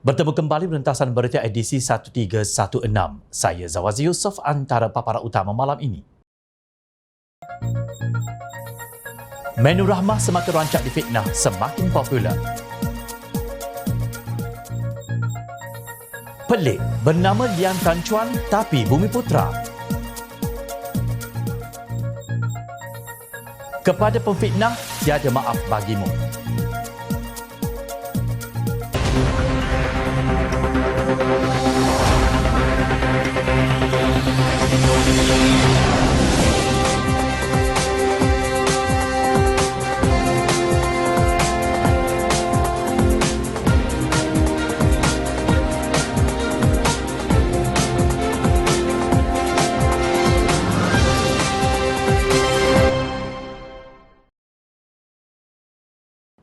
Bertemu kembali Bentasan Berita edisi 1316. Saya Zawazi Yusof, antara paparan utama malam ini. Menu Rahmah semakin rancak difitnah, semakin popular. Pelik, bernama Lian Tan Chuan tapi Bumi Putra. Kepada pemfitnah, tiada maaf bagimu.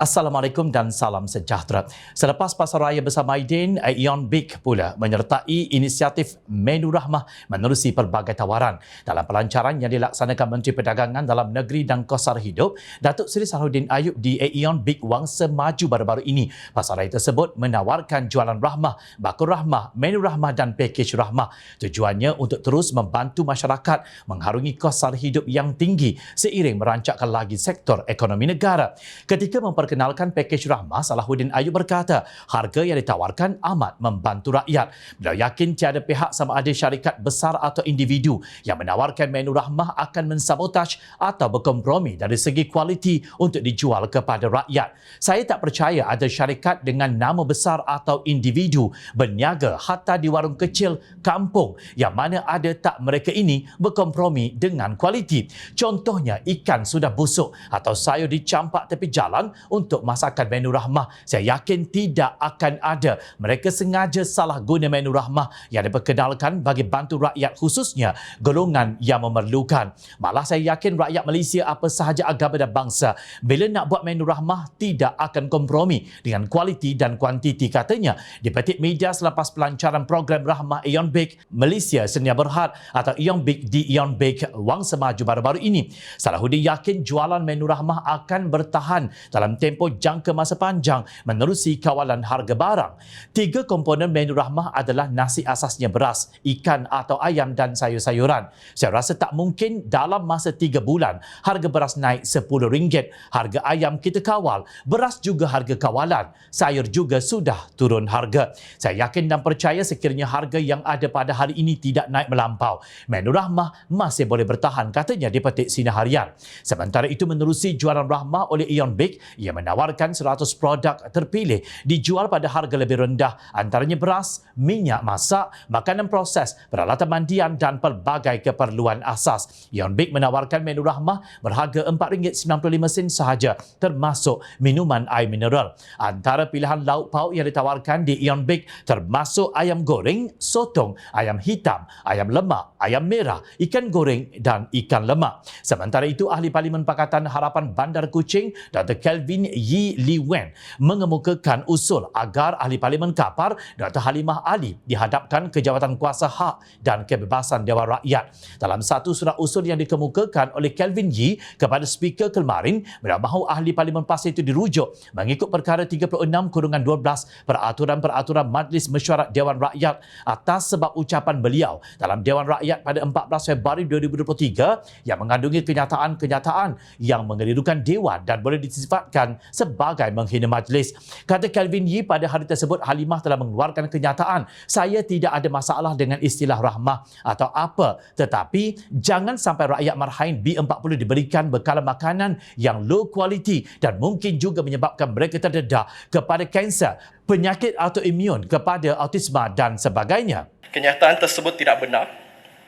Assalamualaikum dan salam sejahtera. Selepas Pasaraya Bersama Aidin, Aeon Big pula menyertai inisiatif Menu Rahmah menerusi pelbagai tawaran. Dalam pelancaran yang dilaksanakan Menteri Perdagangan Dalam Negeri dan Kosar Hidup, Datuk Seri Salahuddin Ayub di Aeon Big Wangsa Maju baru-baru ini, pasaraya tersebut menawarkan jualan rahmah, bakul rahmah, menu rahmah dan pakej rahmah. Tujuannya untuk terus membantu masyarakat mengharungi kos sara hidup yang tinggi seiring merancakkan lagi sektor ekonomi negara. Ketika memperkenalkan pakej rahmah, Salahuddin Ayub berkata harga yang ditawarkan amat membantu rakyat. Beliau yakin tiada pihak sama ada syarikat besar atau individu yang menawarkan menu rahmah akan mensabotaj atau berkompromi dari segi kualiti untuk dijual kepada rakyat. Saya tak percaya ada syarikat dengan nama besar atau individu berniaga hatta di warung kecil kampung yang mana ada tak mereka ini berkompromi dengan kualiti. Contohnya ikan sudah busuk atau sayur dicampak tepi jalan untuk masakan menu rahmah. Saya yakin tidak akan ada. Mereka sengaja salah guna menu rahmah yang diperkenalkan bagi bantu rakyat, khususnya golongan yang memerlukan. Malah saya yakin rakyat Malaysia apa sahaja agama dan bangsa, bila nak buat menu rahmah tidak akan kompromi dengan kualiti dan kuantiti, katanya di petik media selepas pelancaran program Rahmah Aeon Big Malaysia Senia Berhad atau Aeon Big di Aeon Big Wangsa Maju baru-baru ini. Salahuddin yakin jualan menu rahmah akan bertahan dalam tempoh jangka masa panjang menerusi kawalan harga barang. 3 komponen menu rahmah adalah nasi asasnya beras, ikan atau ayam dan sayur-sayuran. Saya rasa tak mungkin dalam masa 3 bulan harga beras naik RM10. Harga ayam kita kawal, beras juga harga kawalan, sayur juga sudah turun harga. Saya yakin dan percaya sekiranya harga yang ada pada hari ini tidak naik melampau, menu rahmah masih boleh bertahan, katanya di petik Sinar Harian. Sementara itu, menerusi jualan rahmah oleh Aeon Big, ia menawarkan 100 produk terpilih dijual pada harga lebih rendah, antaranya beras, minyak masak, makanan proses, peralatan mandian dan pelbagai keperluan asas. Aeon Big menawarkan menu rahmah berharga RM4.95 sahaja, termasuk minuman air mineral. Antara pilihan lauk pauk yang ditawarkan di Aeon Big termasuk ayam goreng, sotong, ayam hitam, ayam lemak, ayam merah, ikan goreng dan ikan lemak. Sementara itu, Ahli Parlimen Pakatan Harapan Bandar Kuching, Dr. Kelvin Yi Li Wen, mengemukakan usul agar Ahli Parlimen Kapar, Dr. Halimah Ali, dihadapkan ke Jawatan Kuasa Hak dan Kebebasan Dewan Rakyat. Dalam satu surat usul yang dikemukakan oleh Kelvin Yi kepada Speaker kemarin, beliau mahu Ahli Parlimen Pasir itu dirujuk mengikut perkara 36/12 Peraturan-Peraturan Majlis Mesyuarat Dewan Rakyat atas sebab ucapan beliau dalam Dewan Rakyat pada 14 Februari 2023 yang mengandungi kenyataan-kenyataan yang mengelirukan Dewan dan boleh disifatkan sebagai menghina majlis. Kata Kelvin Yi, pada hari tersebut Halimah telah mengeluarkan kenyataan, saya tidak ada masalah dengan istilah rahmah atau apa, tetapi jangan sampai rakyat Marhain B40 diberikan bekalan makanan yang low quality dan mungkin juga menyebabkan mereka terdedah kepada kanser, penyakit autoimun, kepada autisma dan sebagainya. Kenyataan tersebut tidak benar,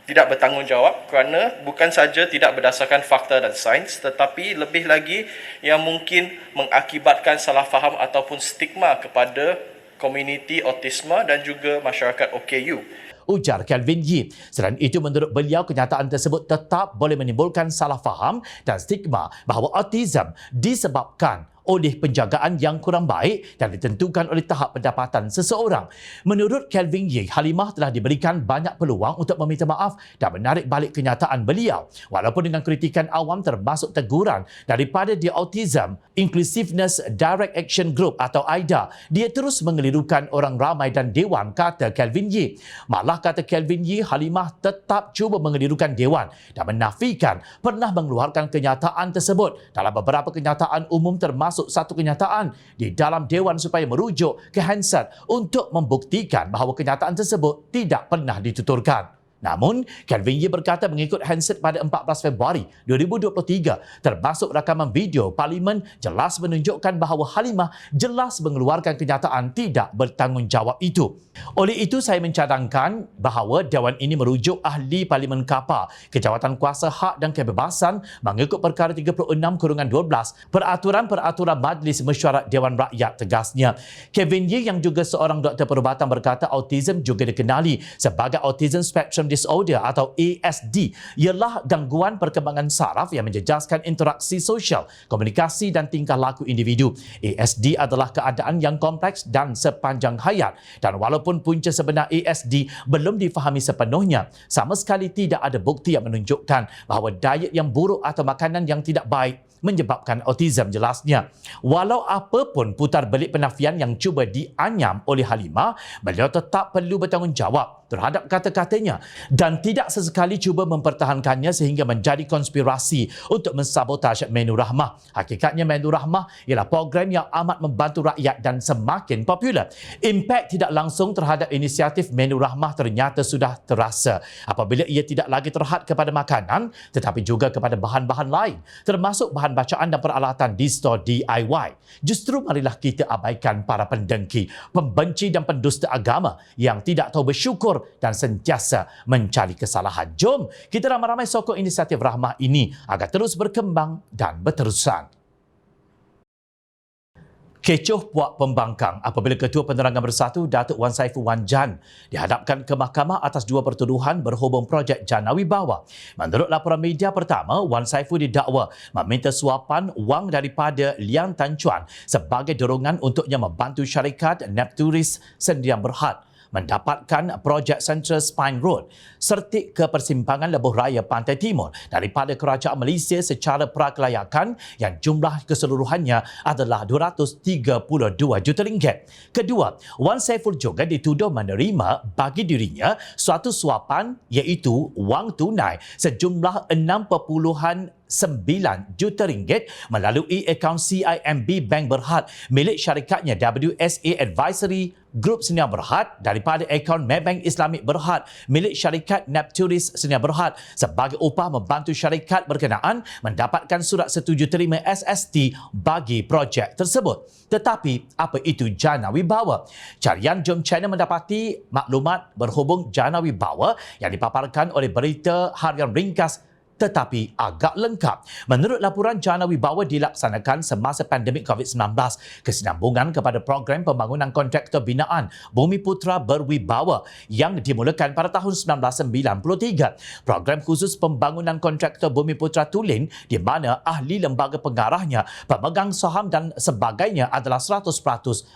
tidak bertanggungjawab kerana bukan saja tidak berdasarkan fakta dan sains, tetapi lebih lagi yang mungkin mengakibatkan salah faham ataupun stigma kepada komuniti autisma dan juga masyarakat OKU. Ujar Kelvin Yi. Selain itu, menurut beliau, kenyataan tersebut tetap boleh menimbulkan salah faham dan stigma bahawa autism disebabkan oleh penjagaan yang kurang baik dan ditentukan oleh tahap pendapatan seseorang. Menurut Kelvin Yee, Halimah telah diberikan banyak peluang untuk meminta maaf dan menarik balik kenyataan beliau. Walaupun dengan kritikan awam termasuk teguran daripada The Autism Inclusiveness Direct Action Group atau AIDA, dia terus mengelirukan orang ramai dan Dewan, kata Kelvin Yee. Malah kata Kelvin Yee, Halimah tetap cuba mengelirukan Dewan dan menafikan pernah mengeluarkan kenyataan tersebut. Dalam beberapa kenyataan umum termasuk satu kenyataan di dalam Dewan supaya merujuk ke Hansard untuk membuktikan bahawa kenyataan tersebut tidak pernah dituturkan. Namun, Kelvin Yee berkata mengikut Hansard pada 14 Februari 2023, termasuk rakaman video Parlimen jelas menunjukkan bahawa Halimah jelas mengeluarkan kenyataan tidak bertanggungjawab itu. Oleh itu, saya mencadangkan bahawa Dewan ini merujuk Ahli Parlimen Kapa, Kejawatan Kuasa Hak dan Kebebasan mengikut Perkara 36/12 Peraturan-Peraturan Majlis Mesyuarat Dewan Rakyat, tegasnya. Kelvin Yee yang juga seorang doktor perubatan berkata autism juga dikenali sebagai Autism Spectrum Disorder atau ASD ialah gangguan perkembangan saraf yang menjejaskan interaksi sosial, komunikasi dan tingkah laku individu. ASD adalah keadaan yang kompleks dan sepanjang hayat, dan walaupun punca sebenar ASD belum difahami sepenuhnya, sama sekali tidak ada bukti yang menunjukkan bahawa diet yang buruk atau makanan yang tidak baik menyebabkan autism, jelasnya. Walau apapun putar belik penafian yang cuba dianyam oleh Halimah, beliau tetap perlu bertanggungjawab terhadap kata-katanya dan tidak sesekali cuba mempertahankannya sehingga menjadi konspirasi untuk mensabotase Menu Rahmah. Hakikatnya Menu Rahmah ialah program yang amat membantu rakyat dan semakin popular. Impak tidak langsung terhadap inisiatif Menu Rahmah ternyata sudah terasa apabila ia tidak lagi terhad kepada makanan tetapi juga kepada bahan-bahan lain, termasuk bahan bacaan dan peralatan di store DIY. Justru marilah kita abaikan para pendengki, pembenci dan pendusta agama yang tidak tahu bersyukur dan sentiasa mencari kesalahan. Jom kita ramai-ramai sokong inisiatif Rahmah ini agar terus berkembang dan berterusan. Kecoh puak pembangkang apabila Ketua Penerangan Bersatu Datuk Wan Saiful Wan Jan dihadapkan ke mahkamah atas dua pertuduhan berhubung projek Janawi Bawah. Menurut laporan media pertama, Wan Saiful didakwa meminta suapan wang daripada Liang Tan Chuan sebagai dorongan untuknya membantu syarikat Nepturis Sdn Bhd mendapatkan projek Central Spine Road sertik ke persimpangan Lebuh Raya Pantai Timur daripada Kerajaan Malaysia secara prakelayakan yang jumlah keseluruhannya adalah RM232 juta. Kedua, Wan Saiful juga dituduh menerima bagi dirinya suatu suapan iaitu wang tunai sejumlah RM6.9 juta melalui akaun CIMB Bank Berhad milik syarikatnya WSA Advisory Group Sdn Bhd daripada akaun Maybank Islamic Berhad milik syarikat Nepturis Sdn Bhd sebagai upah membantu syarikat berkenaan mendapatkan surat setuju terima SST bagi projek tersebut. Tetapi apa itu Janawi Bawah? Carian Jom Channel mendapati maklumat berhubung Janawi Bawah yang dipaparkan oleh Berita Harian Ringkas tetapi agak lengkap. Menurut laporan, Janawi Bawah dilaksanakan semasa pandemik COVID-19 kesinambungan kepada program pembangunan kontraktor binaan Bumi Putra Berwibawa yang dimulakan pada tahun 1993. Program khusus pembangunan kontraktor Bumi Putra Tulin di mana ahli lembaga pengarahnya, pemegang saham dan sebagainya adalah 100%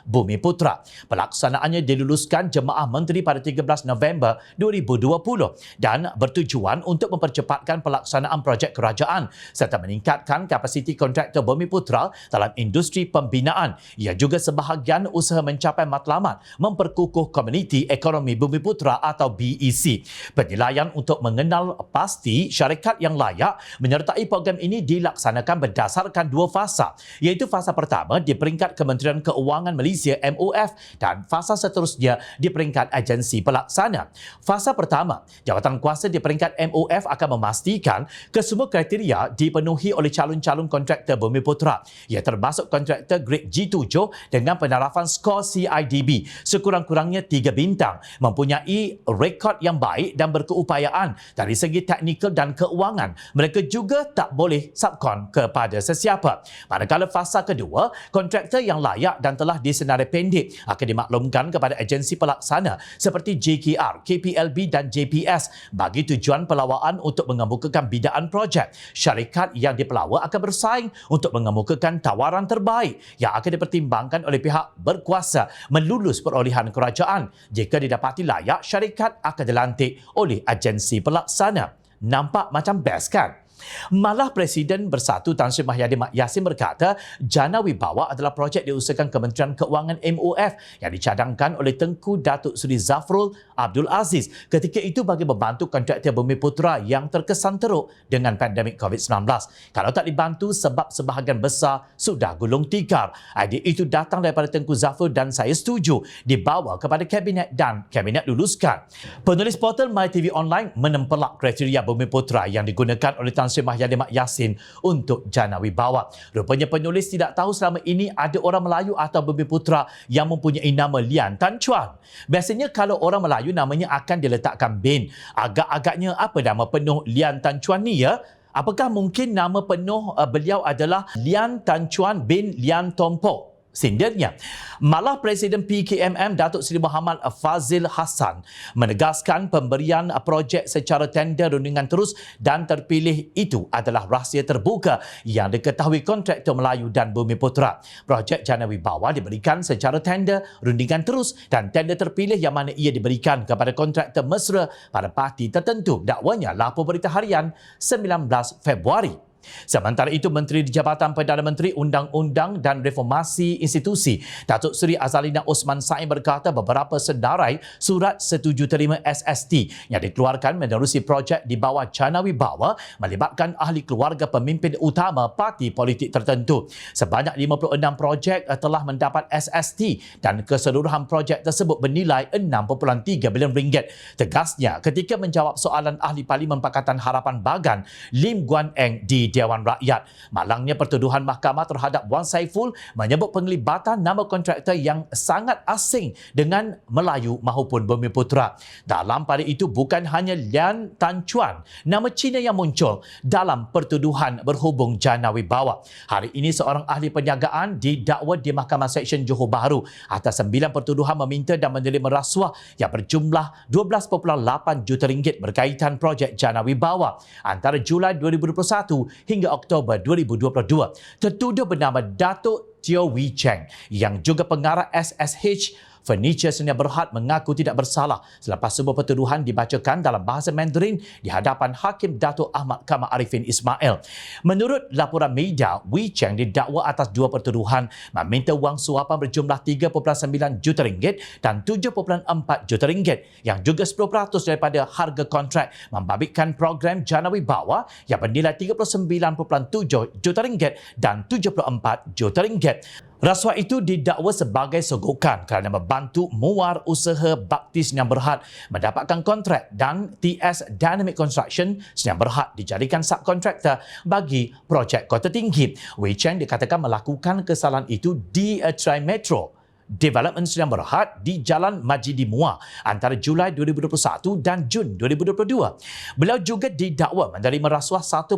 Bumi Putra. Pelaksanaannya diluluskan Jemaah Menteri pada 13 November 2020 dan bertujuan untuk mempercepatkan pelaksanaan projek kerajaan serta meningkatkan kapasiti kontraktor Bumi Putra dalam industri pembinaan. Ia juga sebahagian usaha mencapai matlamat memperkukuh komuniti ekonomi Bumi Putra atau BEC. Penilaian untuk mengenal pasti syarikat yang layak menyertai program ini dilaksanakan berdasarkan dua fasa, iaitu fasa pertama di peringkat Kementerian Keuangan Malaysia MOF dan fasa seterusnya di peringkat agensi pelaksana. Fasa pertama, jawatan kuasa di peringkat MOF akan memastikan kesemua kriteria dipenuhi oleh calon-calon kontraktor Bumi Putra. Ia termasuk kontraktor grade G7 dengan penarafan skor CIDB sekurang-kurangnya 3 bintang, mempunyai rekod yang baik dan berkeupayaan dari segi teknikal dan keuangan. Mereka juga tak boleh subkon kepada sesiapa. Manakala fasa kedua, kontraktor yang layak dan telah disenarai pendek akan dimaklumkan kepada agensi pelaksana seperti JKR, KPLB dan JPS bagi tujuan pelawaan untuk mengemukakan sepanjang bidaan projek. Syarikat yang dipelawa akan bersaing untuk mengemukakan tawaran terbaik yang akan dipertimbangkan oleh pihak berkuasa melulus perolehan kerajaan. Jika didapati layak, syarikat akan dilantik oleh agensi pelaksana. Nampak macam best kan? Malah Presiden Bersatu Tan Sri Mahyadin Mak Yassin berkata Jana Wibawa adalah projek diusahakan Kementerian Keuangan MOF yang dicadangkan oleh Tengku Datuk Seri Zafrul Abdul Aziz ketika itu bagi membantu kontraktor Bumiputera yang terkesan teruk dengan pandemik COVID-19. Kalau tak dibantu sebab sebahagian besar sudah gulung tikar. Idea itu datang daripada Tengku Zafrul dan saya setuju dibawa kepada Kabinet dan Kabinet luluskan. Penulis portal MyTV Online menempelak kriteria Bumiputera yang digunakan oleh Tan Sri Mahyadin Mak Yassin untuk Jana Wibawa. Rupanya penulis tidak tahu selama ini ada orang Melayu atau Bumiputera yang mempunyai nama Lian Tan Chuan. Biasanya kalau orang Melayu namanya akan diletakkan bin. Agak-agaknya apa nama penuh Lian Tan Chuan ni ya? Apakah mungkin nama penuh beliau adalah Lian Tan Chuan bin Lian Tompo? Sindirnya, malah Presiden PKMM Datuk Seri Muhammad Fazil Hassan menegaskan pemberian projek secara tender rundingan terus dan terpilih itu adalah rahsia terbuka yang diketahui kontraktor Melayu dan Bumiputera. Projek Jana Wibawa diberikan secara tender rundingan terus dan tender terpilih yang mana ia diberikan kepada kontraktor mesra pada parti tertentu. Dakwanya lapor Berita Harian 19 Februari. Sementara itu, Menteri di Jabatan Perdana Menteri Undang-Undang dan Reformasi Institusi Datuk Seri Azalina Osman Said berkata beberapa sedarai surat setuju terima SST yang dikeluarkan menerusi projek di bawah Jana Wibawa melibatkan ahli keluarga pemimpin utama parti politik tertentu. Sebanyak 56 projek telah mendapat SST dan keseluruhan projek tersebut bernilai 6.3 bilion ringgit. Tegasnya ketika menjawab soalan ahli Parlimen Pakatan Harapan Bagan Lim Guan Eng di Dewan Rakyat. Malangnya pertuduhan mahkamah terhadap Wan Saiful menyebut penglibatan nama kontraktor yang sangat asing dengan Melayu maupun Bumiputera. Dalam pada itu bukan hanya Lian Tan Chuan, nama Cina yang muncul dalam pertuduhan berhubung Jana Wibawa. Hari ini seorang ahli perniagaan didakwa di Mahkamah Seksyen Johor Bahru atas 9 pertuduhan meminta dan menerima rasuah yang berjumlah 12.8 juta ringgit berkaitan projek Jana Wibawa antara Julai 2021 hingga Oktober 2022. Tertuduh bernama Datuk Teo Wee Cheng yang juga pengarah SSH Furniture Sdn Bhd mengaku tidak bersalah selepas sebuah pertuduhan dibacakan dalam bahasa Mandarin di hadapan Hakim Datuk Ahmad Kamal Arifin Ismail. Menurut laporan media, Wee Cheng didakwa atas 2 pertuduhan meminta wang suapan berjumlah 3.9 juta ringgit dan 7.4 juta ringgit yang juga 10% daripada harga kontrak membabitkan program Jana Wibawa yang bernilai 39.7 juta ringgit dan 74 juta ringgit. Rasuah itu didakwa sebagai sogokan kerana membantu muar usaha bakti Sdn Bhd mendapatkan kontrak dan TS Dynamic Construction Sdn Bhd dijadikan subkontraktor bagi projek Kota Tinggi. Wei Cheng dikatakan melakukan kesalahan itu di Tri Metro Development Sdn Bhd di Jalan Majidi Muar antara Julai 2021 dan Jun 2022. Beliau juga didakwa menerima rasuah 1.5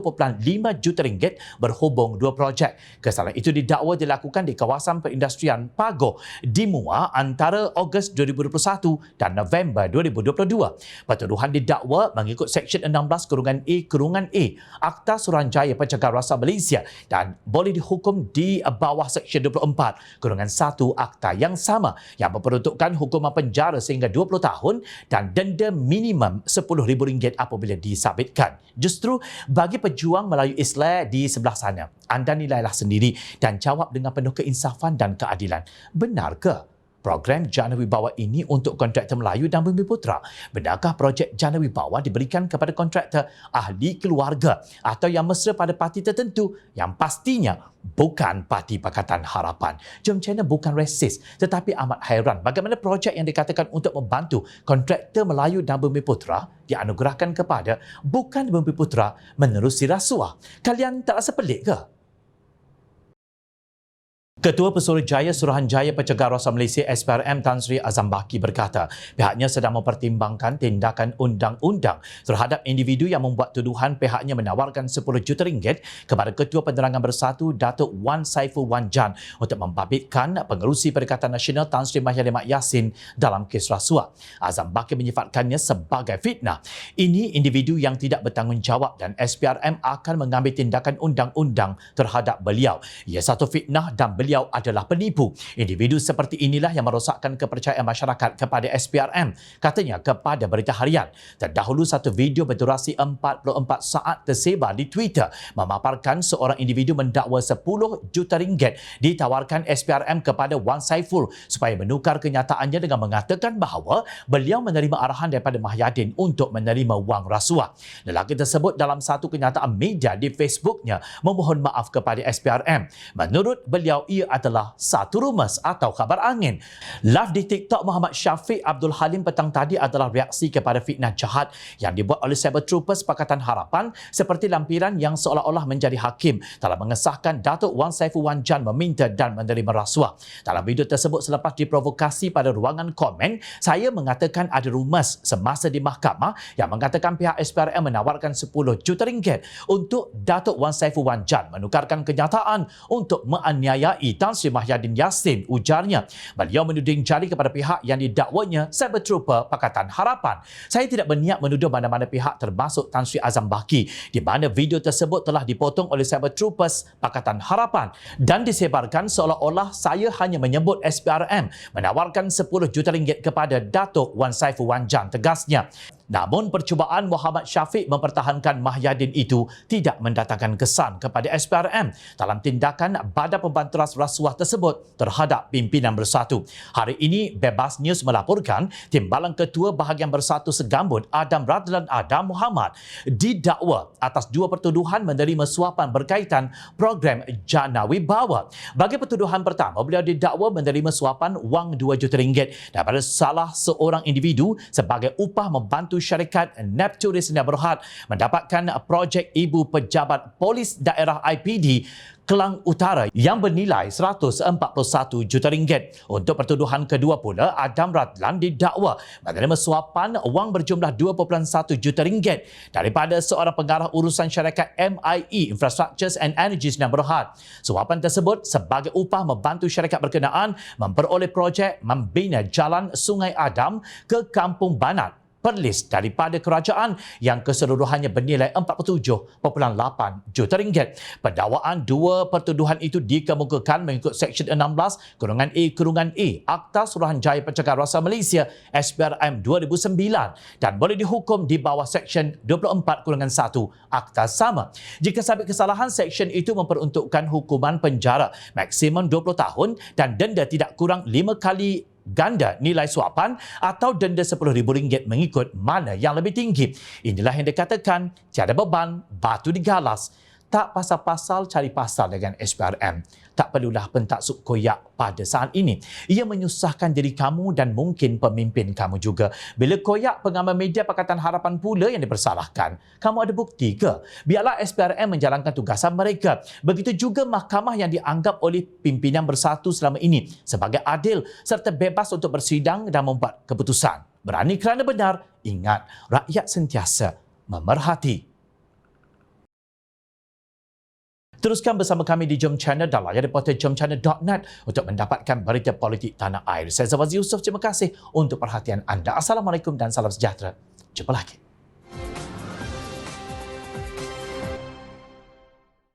juta ringgit berhubung 2 projek. Kesalahan itu didakwa dilakukan di kawasan perindustrian Pagoh di Muar antara Ogos 2021 dan November 2022. Pertuduhan didakwa mengikut Seksyen 16(A) Akta Suruhanjaya Pencegahan Rasuah Malaysia dan boleh dihukum di bawah Seksyen 24(1) Akta yang sama yang memperuntukkan hukuman penjara sehingga 20 tahun dan denda minimum RM10,000 apabila disabitkan. Justru bagi pejuang Melayu Islam di sebelah sana, anda nilailah sendiri dan jawab dengan penuh keinsafan dan keadilan. Benarkah program Jana Wibawa ini untuk kontraktor Melayu dan Bumiputera? Benarkah projek Jana Wibawa diberikan kepada kontraktor ahli keluarga atau yang mesra pada parti tertentu yang pastinya bukan Parti Pakatan Harapan? Jom Channel bukan resis tetapi amat hairan bagaimana projek yang dikatakan untuk membantu kontraktor Melayu dan Bumiputera dianugerahkan kepada bukan Bumiputera menerusi rasuah. Kalian tak rasa pelik ke? Ketua Pesuruhjaya Suruhanjaya Pencegahan Rasuah Malaysia SPRM Tan Sri Azam Baki berkata pihaknya sedang mempertimbangkan tindakan undang-undang terhadap individu yang membuat tuduhan pihaknya menawarkan 10 juta ringgit kepada Ketua Penerangan Bersatu Datuk Wan Saiful Wan Jan untuk membabitkan Pengerusi Perikatan Nasional Tan Sri Mahathir Mat Yassin dalam kes rasuah. Azam Baki menyifatkannya sebagai fitnah. Ini individu yang tidak bertanggungjawab dan SPRM akan mengambil tindakan undang-undang terhadap beliau. Ia satu fitnah dan beliau adalah penipu. Individu seperti inilah yang merosakkan kepercayaan masyarakat kepada SPRM, katanya kepada Berita Harian. Terdahulu satu video berdurasi 44 saat tersebar di Twitter memaparkan seorang individu mendakwa 10 juta ringgit ditawarkan SPRM kepada Wan Saiful supaya menukar kenyataannya dengan mengatakan bahawa beliau menerima arahan daripada Mahyadin untuk menerima wang rasuah. Lelaki tersebut dalam satu kenyataan media di Facebooknya memohon maaf kepada SPRM. Menurut beliau, ia adalah satu rumus atau kabar angin. Live di TikTok Muhammad Syafiq Abdul Halim petang tadi adalah reaksi kepada fitnah jahat yang dibuat oleh Cyber Troopers Pakatan Harapan seperti lampiran yang seolah-olah menjadi hakim dalam mengesahkan Datuk Wan Saiful Wan Jan meminta dan menerima rasuah. Dalam video tersebut selepas diprovokasi pada ruangan komen, saya mengatakan ada rumus semasa di mahkamah yang mengatakan pihak SPRM menawarkan 10 juta ringgit untuk Datuk Wan Saiful Wan Jan menukarkan kenyataan untuk menganiayai Tan Sri Mahyadin Yassin, ujarnya. Beliau menuding jari kepada pihak yang didakwanya Cyber Trooper Pakatan Harapan. Saya tidak berniat menuduh mana-mana pihak termasuk Tan Sri Azam Baki di mana video tersebut telah dipotong oleh Cyber Troopers Pakatan Harapan dan disebarkan seolah-olah saya hanya menyebut SPRM menawarkan 10 juta ringgit kepada Datuk Wan Saiful Wan Jan, tegasnya. Namun percubaan Muhammad Syafiq mempertahankan Mahyadin itu tidak mendatangkan kesan kepada SPRM dalam tindakan Badan Pembanteras Rasuah tersebut terhadap pimpinan Bersatu. Hari ini Bebas News melaporkan Timbalan Ketua Bahagian Bersatu Segambut Adam Radlan Adam Muhammad didakwa atas dua pertuduhan menerima suapan berkaitan program Jana Wibawa. Bagi pertuduhan pertama, beliau didakwa menerima suapan wang 2 juta ringgit daripada salah seorang individu sebagai upah membantu syarikat Nepturis Neighbourhood mendapatkan projek ibu pejabat polis daerah IPD Kelang Utara yang bernilai 141 juta ringgit. Untuk pertuduhan kedua pula, Adam Radlan didakwa menerima suapan wang berjumlah 2.1 juta ringgit daripada seorang pengarah urusan syarikat MIE Infrastructures and Energies Neighbourhood. Suapan tersebut sebagai upah membantu syarikat berkenaan memperoleh projek membina jalan Sungai Adam ke Kampung Banat Perlis daripada kerajaan yang keseluruhannya bernilai 47.8 juta ringgit. Pendakwaan dua pertuduhan itu dikemukakan mengikut Seksyen 16-A-A Akta Suruhanjaya Pencegahan Rasuah Malaysia SPRM 2009 dan boleh dihukum di bawah Seksyen 24-1 Akta sama. Jika sabit kesalahan, seksyen itu memperuntukkan hukuman penjara maksimum 20 tahun dan denda tidak kurang 5 kali ganda nilai suapan atau denda RM10,000 mengikut mana yang lebih tinggi. Inilah yang dikatakan tiada beban, batu digalas. Tak pasal-pasal cari pasal dengan SPRM. Tak perlulah pentaksub koyak pada saat ini. Ia menyusahkan diri kamu dan mungkin pemimpin kamu juga. Bila koyak pengamal media Pakatan Harapan pula yang dipersalahkan. Kamu ada bukti ke? Biarlah SPRM menjalankan tugasan mereka. Begitu juga mahkamah yang dianggap oleh pimpinan Bersatu selama ini sebagai adil serta bebas untuk bersidang dan membuat keputusan. Berani kerana benar, ingat rakyat sentiasa memerhati. Teruskan bersama kami di Jom Channel dan layar portal jomchannel.net untuk mendapatkan berita politik tanah air. Saya Zawaz Yusof, terima kasih untuk perhatian anda. Assalamualaikum dan salam sejahtera. Jumpa lagi.